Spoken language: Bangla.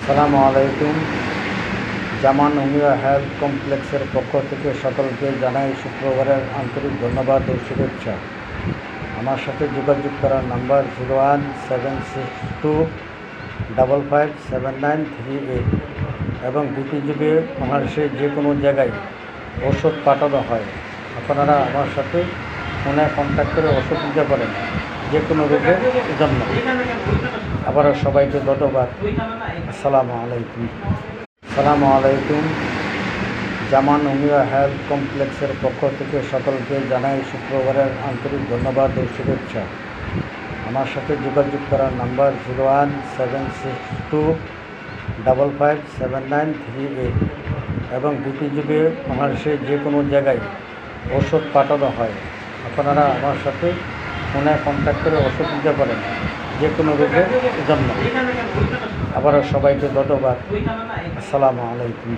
আসসালামু আলাইকুম। জামান উমিয়া হেলথ কমপ্লেক্সের পক্ষ থেকে সকলকে জানাই শুক্রবারের আন্তরিক ধন্যবাদ ও শুভেচ্ছা। আমার সাথে যোগাযোগ করার নাম্বার 01762557938 এবং দুটি যুগে বাংলাদেশের যে কোনো জায়গায় ওষুধ পাঠানো হয়। আপনারা আমার সাথে ফোনে কন্ট্যাক্ট করে ওষুধ দিতে পারেন যে কোনো রোগের জন্য। আবারও সবাইকে ধন্যবাদ। আসসালামু আলাইকুম। জামান উমিয়া হেলথ কমপ্লেক্সের পক্ষ থেকে সকলকে জানাই শুক্রবারের আন্তরিক ধন্যবাদ ও শুভেচ্ছা। আমার সাথে যোগাযোগ করার নাম্বার 01762557938 এবং দুটি যুগে বাংলাদেশের যে কোনো জায়গায় ওষুধ পাঠানো হয়। আপনারা আমার সাথে ফোনে কন্ট্যাক্ট করে ওষুধ দিতে পারেন যে কোনো রোগের জন্য। আবারও সবাইকে ধন্যবাদ। আসসালামু আলাইকুম।